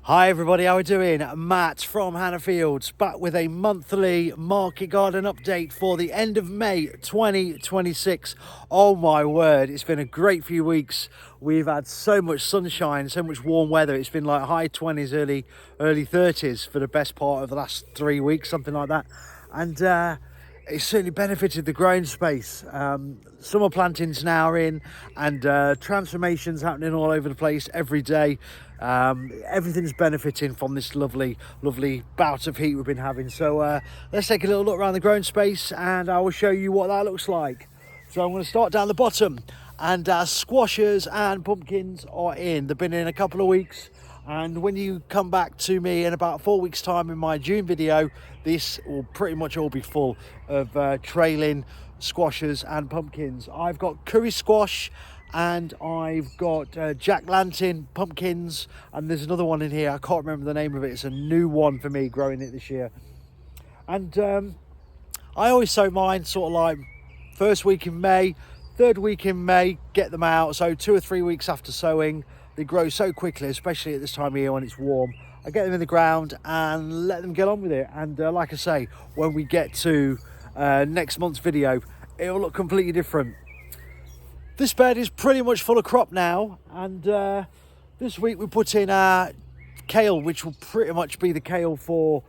Hi everybody, how are we doing? Matt from Hannah Fields, back with a monthly market garden update for the end of May 2026. Oh my word, it's been a great few weeks. We've had so much sunshine, so much warm weather. It's been like high 20s, early 30s for the best part of the last 3 weeks, something like that. And it's certainly benefited the growing space. Summer plantings now are in, and transformations happening all over the place every day. Everything's benefiting from this lovely bout of heat we've been having. So let's take a little look around the growing space and I will show you what that looks like. So I'm going to start down the bottom, and squashes and pumpkins are in. They've been in a couple of weeks, and when you come back to me in about 4 weeks time in my June video, this will pretty much all be full of trailing squashes and pumpkins. I've got curry squash and I've got jack-lantern pumpkins, and there's another one in here, I can't remember the name of it. It's a new one for me growing it this year. And I always sow mine sort of like first week in May, third week in May, get them out. So 2 or 3 weeks after sowing, they grow so quickly, especially at this time of year when it's warm. I get them in the ground and let them get on with it. And like I say, when we get to next month's video, it'll look completely different. This bed is pretty much full of crop now, and this week we put in our kale, which will pretty much be the kale for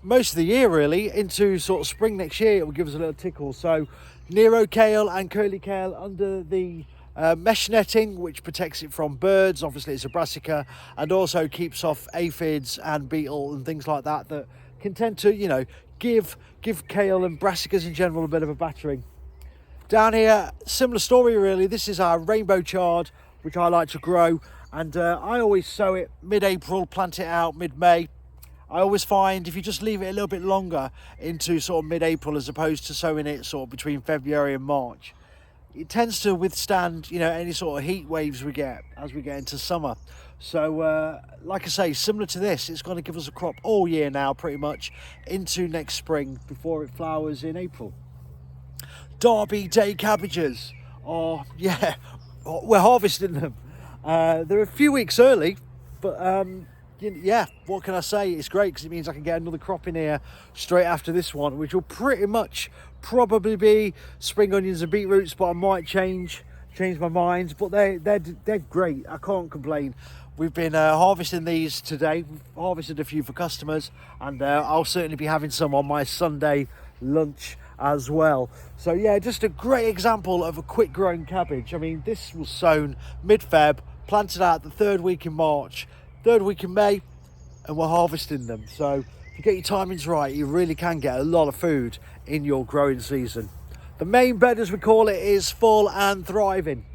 most of the year really, into sort of spring next year. It will give us a little tickle. So Nero kale and curly kale under the mesh netting, which protects it from birds. Obviously it's a brassica, and also keeps off aphids and beetle and things like that that can tend to, you know, give kale and brassicas in general a bit of a battering. Down here, similar story really. This is our rainbow chard, which I like to grow, and I always sow it mid-April, plant it out mid-May. I always find if you just leave it a little bit longer into sort of mid-April as opposed to sowing it sort of between February and March, it tends to withstand, you know, any sort of heat waves we get as we get into summer. So like I say, similar to this, it's going to give us a crop all year now pretty much into next spring before it flowers in April. Derby Day cabbages are, yeah, we're harvesting them. They're a few weeks early, but yeah, what can I say? It's great because it means I can get another crop in here straight after this one, which will pretty much probably be spring onions and beetroots, but I might change my mind. But they're great. I can't complain. We've been harvesting these today. We've harvested a few for customers, and I'll certainly be having some on my Sunday lunch as well. So yeah, just a great example of a quick growing cabbage. I mean, this was sown mid-Feb, planted out the third week in March, third week in May, and we're harvesting them. So if you get your timings right, you really can get a lot of food in your growing season. The main bed, as we call it, is full and thriving.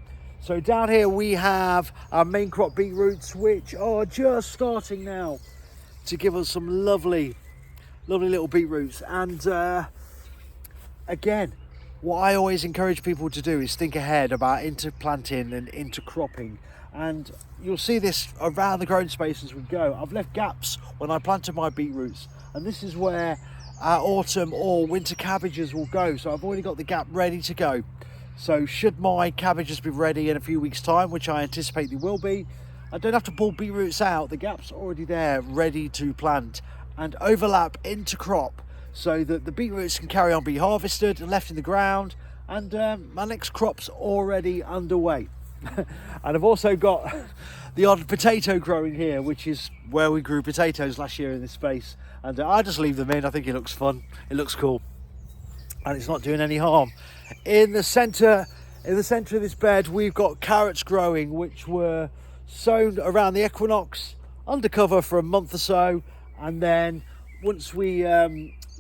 So down here we have our main crop beetroots, which are just starting now to give us some lovely little beetroots. And again, what I always encourage people to do is think ahead about interplanting and intercropping. And you'll see this around the growing space as we go. I've left gaps when I planted my beetroots, and this is where our autumn or winter cabbages will go. So I've already got the gap ready to go. So should my cabbages be ready in a few weeks time, which I anticipate they will be, I don't have to pull beetroots out. The gap's already there, ready to plant and overlap into crop, so that the beetroots can carry on being harvested and left in the ground, and my next crop's already underway. And I've also got the odd potato growing here, which is where we grew potatoes last year in this space, and I just leave them in. I think it looks fun, it looks cool, and it's not doing any harm. In the centre of this bed we've got carrots growing, which were sown around the equinox, undercover for a month or so, and then once we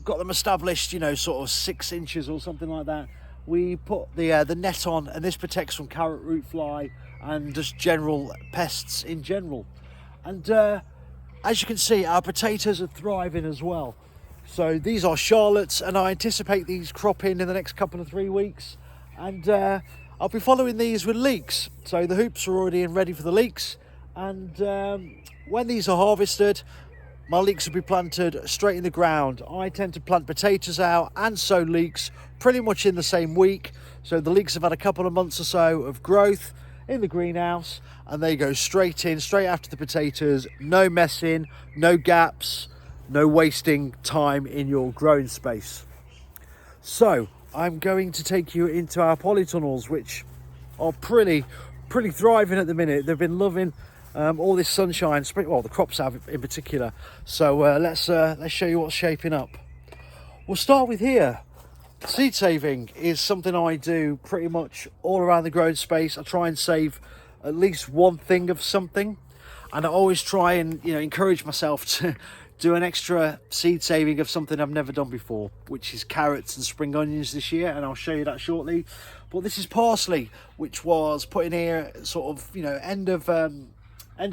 got them established, you know, sort of 6 inches or something like that, we put the net on, and this protects from carrot root fly and just general pests in general. And as you can see, our potatoes are thriving as well. So these are Charlottes, and I anticipate these cropping in the next couple of 3 weeks, and I'll be following these with leeks. So the hoops are already in ready for the leeks, and when these are harvested, my leeks will be planted straight in the ground. I tend to plant potatoes out and sow leeks pretty much in the same week. So the leeks have had a couple of months or so of growth. in the greenhouse, and they go straight in, straight after the potatoes. No messing, no gaps, no wasting time in your growing space. So I'm going to take you into our polytunnels, which are pretty thriving at the minute. They've been loving all this sunshine, well, the crops have in particular. So let's show you what's shaping up. We'll start with here. Seed saving is something I do pretty much all around the growing space. I try and save at least one thing of something, and I always try and encourage myself to do an extra seed saving of something I've never done before, which is carrots and spring onions this year, and I'll show you that shortly. But this is parsley, which was put in here sort of end of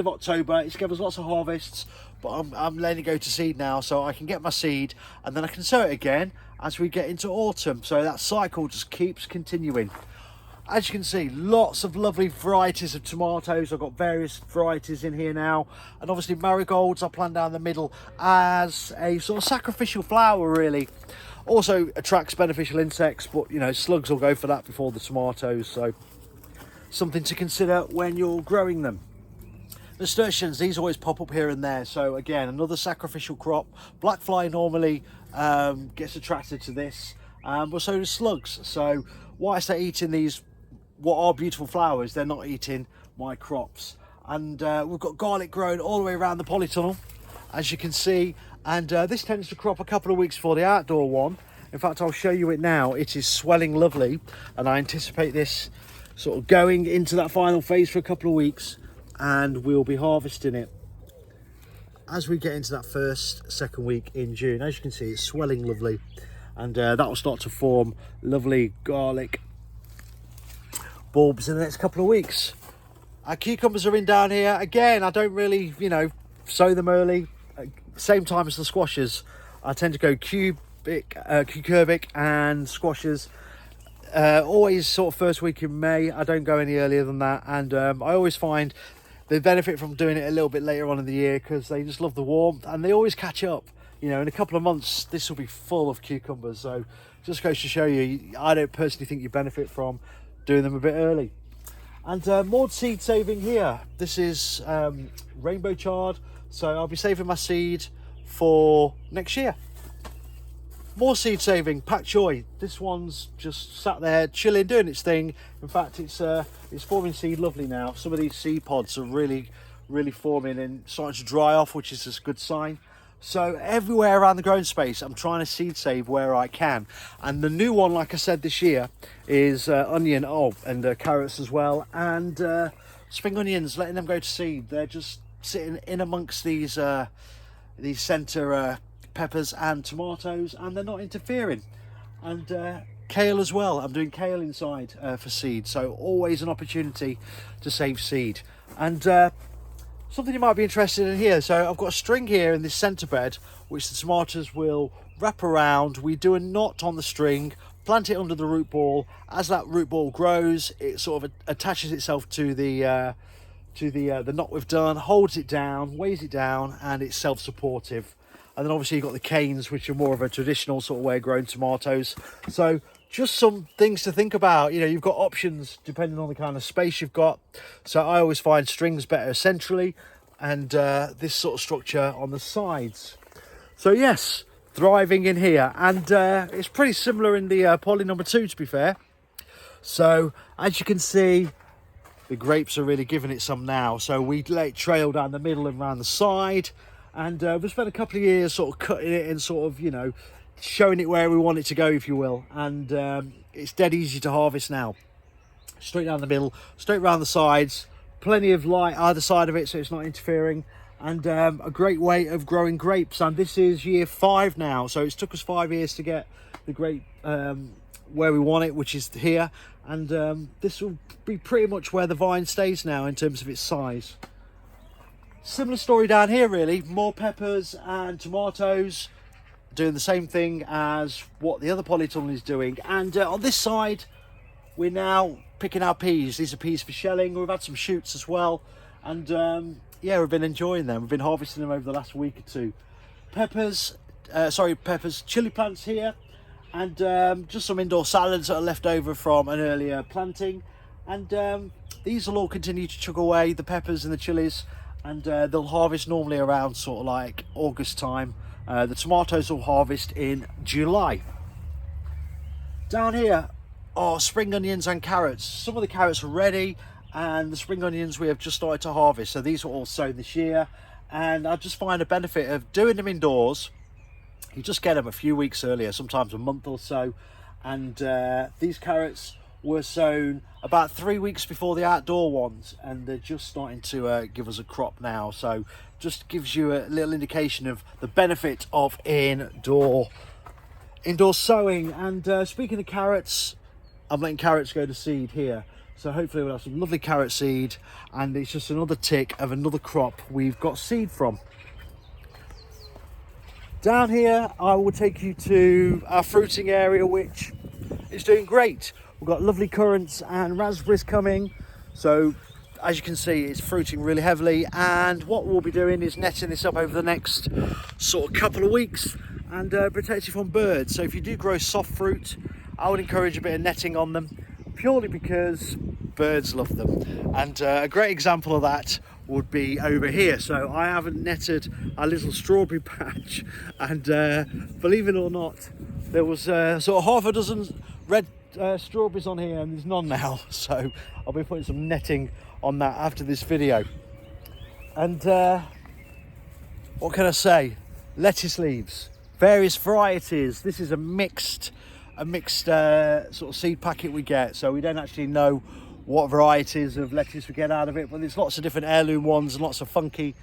October. It's given us lots of harvests, but I'm letting it go to seed now so I can get my seed, and then I can sow it again as we get into autumn. So that cycle just keeps continuing. As you can see, lots of lovely varieties of tomatoes. I've got various varieties in here now, and obviously marigolds I planted down the middle as a sort of sacrificial flower, really. Also attracts beneficial insects, but slugs will go for that before the tomatoes, so something to consider when you're growing them. Nasturtiums, these always pop up here and there, so again, another sacrificial crop. Black fly normally gets attracted to this, but so do slugs. So whilst they're eating these, what are beautiful flowers, they're not eating my crops. And we've got garlic growing all the way around the polytunnel, as you can see, and this tends to crop a couple of weeks before the outdoor one. In fact, I'll show you it now. It is swelling lovely, and I anticipate this sort of going into that final phase for a couple of weeks, and we'll be harvesting it as we get into that second week in June. As you can see, it's swelling lovely, and that will start to form lovely garlic bulbs in the next couple of weeks. Our cucumbers are in down here. Again, I don't really sow them early, same time as the squashes. I tend to go cucurbic and squashes always sort of first week in May. I don't go any earlier than that, and I always find they benefit from doing it a little bit later on in the year because they just love the warmth, and they always catch up. In a couple of months this will be full of cucumbers. So just goes to show you, I don't personally think you benefit from doing them a bit early. And more seed saving here. This is rainbow chard, so I'll be saving my seed for next year. More seed saving, pak choy. This one's just sat there chilling, doing its thing. In fact, it's forming seed lovely now. Some of these seed pods are really forming and starting to dry off, which is a good sign. So everywhere around the growing space, I'm trying to seed save where I can. And the new one, like I said, this year is onion, and carrots as well, and spring onions, letting them go to seed. They're just sitting in amongst these centre peppers and tomatoes, and they're not interfering. And kale as well. I'm doing kale inside for seed, so always an opportunity to save seed. And something you might be interested in here. So I've got a string here in this centre bed, which the tomatoes will wrap around. We do a knot on the string, plant it under the root ball. As that root ball grows, it sort of attaches itself to the knot we've done, holds it down, weighs it down, and it's self-supportive. And then obviously you've got the canes, which are more of a traditional sort of way of growing tomatoes. So just some things to think about. You've got options depending on the kind of space you've got. So I always find strings better centrally, and this sort of structure on the sides. So yes, thriving in here, and it's pretty similar in the poly number 2, to be fair. So as you can see, the grapes are really giving it some now. So we let it trail down the middle and around the side, and we spent a couple of years sort of cutting it and sort of showing it where we want it to go, if you will. And it's dead easy to harvest now. Straight down the middle, straight around the sides, plenty of light either side of it so it's not interfering, and a great way of growing grapes. And this is year 5 now, so it's took us 5 years to get the grape where we want it, which is here. And this will be pretty much where the vine stays now in terms of its size. Similar story down here, really. More peppers and tomatoes, doing the same thing as what the other polytunnel is doing. And on this side, we're now picking our peas. These are peas for shelling. We've had some shoots as well, and yeah, we've been enjoying them. We've been harvesting them over the last week or two. Peppers, chili plants here, and just some indoor salads that are left over from an earlier planting. And these will all continue to chug away, the peppers and the chilies, and they'll harvest normally around sort of like August time. The tomatoes will harvest in July. Down here are spring onions and carrots. Some of the carrots are ready, and the spring onions we have just started to harvest. So these are all sown this year, and I just find a benefit of doing them indoors. You just get them a few weeks earlier, sometimes a month or so. And these carrots were sown about 3 weeks before the outdoor ones, and they're just starting to give us a crop now. So just gives you a little indication of the benefit of indoor sowing. And speaking of carrots, I'm letting carrots go to seed here, so hopefully we'll have some lovely carrot seed, and it's just another tick of another crop we've got seed from. Down here I will take you to our fruiting area, which is doing great. We've got lovely currants and raspberries coming, so as you can see it's fruiting really heavily, and what we'll be doing is netting this up over the next sort of couple of weeks and protect it from birds. So if you do grow soft fruit, I would encourage a bit of netting on them, purely because birds love them. And a great example of that would be over here. So I haven't netted a little strawberry patch, and believe it or not, there was sort of half a dozen red strawberries on here, and there's none now. So I'll be putting some netting on that after this video. And what can I say? Lettuce leaves, various varieties. This is a mixed sort of seed packet we get, so we don't actually know what varieties of lettuce we get out of it, but there's lots of different heirloom ones and lots of funky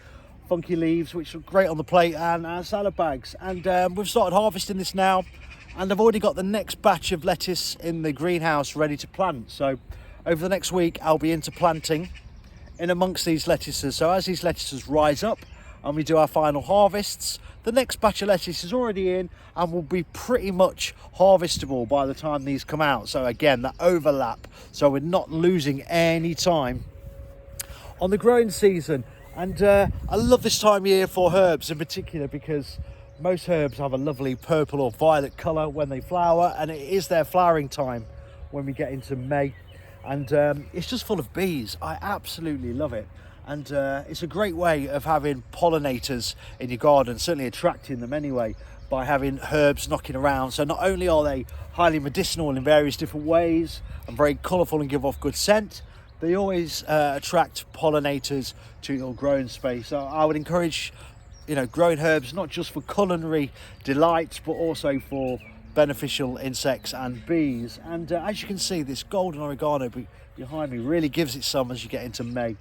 leaves, which are great on the plate and salad bags. And we've started harvesting this now, and I've already got the next batch of lettuce in the greenhouse ready to plant. So over the next week I'll be into planting in amongst these lettuces. So as these lettuces rise up and we do our final harvests, the next batch of lettuce is already in and will be pretty much harvestable by the time these come out. So again, that overlap, so we're not losing any time on the growing season. And I love this time of year for herbs in particular, because most herbs have a lovely purple or violet colour when they flower, and it is their flowering time when we get into May. And it's just full of bees. I absolutely love it. And it's a great way of having pollinators in your garden, certainly attracting them anyway, by having herbs knocking around. So not only are they highly medicinal in various different ways and very colourful and give off good scent, they always attract pollinators to your growing space. So I would encourage, growing herbs not just for culinary delights, but also for beneficial insects and bees. And as you can see, this golden oregano behind me really gives it some as you get into May.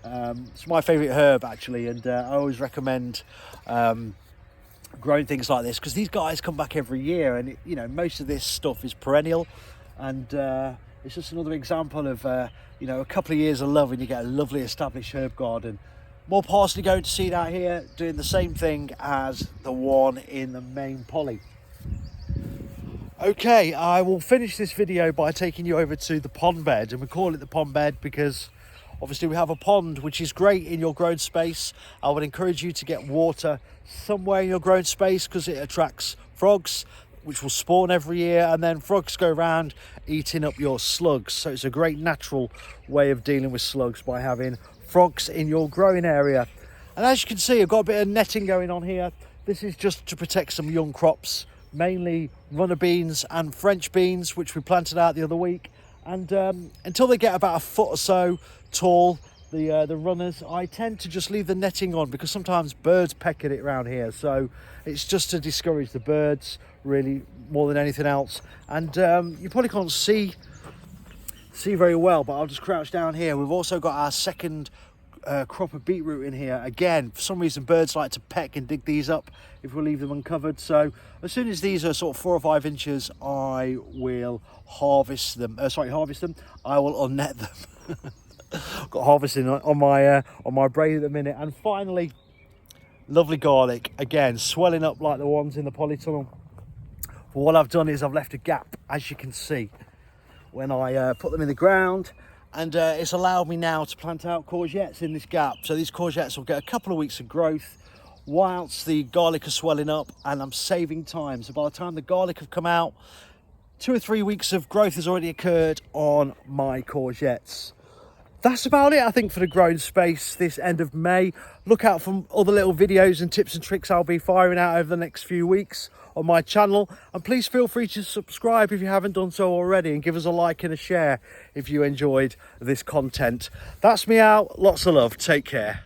It's my favourite herb actually, and I always recommend growing things like this, because these guys come back every year, and most of this stuff is perennial, and it's just another example of a couple of years of love, and you get a lovely established herb garden. More parsley going to seed out here, doing the same thing as the one in the main poly. Okay, I will finish this video by taking you over to the pond bed, and we call it the pond bed because obviously we have a pond, which is great in your grown space. I would encourage you to get water somewhere in your grown space, because it attracts frogs, which will spawn every year, and then frogs go around eating up your slugs. So it's a great natural way of dealing with slugs by having frogs in your growing area. And as you can see, I've got a bit of netting going on here. This is just to protect some young crops, mainly runner beans and French beans, which we planted out the other week. And until they get about a foot or so tall, the runners, I tend to just leave the netting on, because sometimes birds peck at it around here. So it's just to discourage the birds, really, more than anything else. And you probably can't see very well, but I'll just crouch down here. We've also got our second crop of beetroot in here. Again, for some reason birds like to peck and dig these up if we leave them uncovered. So as soon as these are sort of 4 or 5 inches, I will harvest them. I will unnet them. Got harvesting on my brain at the minute. And finally, lovely garlic, again swelling up like the ones in the polytunnel. But what I've done is I've left a gap, as you can see, when I put them in the ground, and it's allowed me now to plant out courgettes in this gap. So these courgettes will get a couple of weeks of growth whilst the garlic is swelling up, and I'm saving time. So by the time the garlic have come out, 2 or 3 weeks of growth has already occurred on my courgettes. that's about it, I think, for the growing space this end of May. Look out for other little videos and tips and tricks I'll be firing out over the next few weeks on my channel. And please feel free to subscribe if you haven't done so already, and give us a like and a share if you enjoyed this content. That's me out. Lots of love. Take care.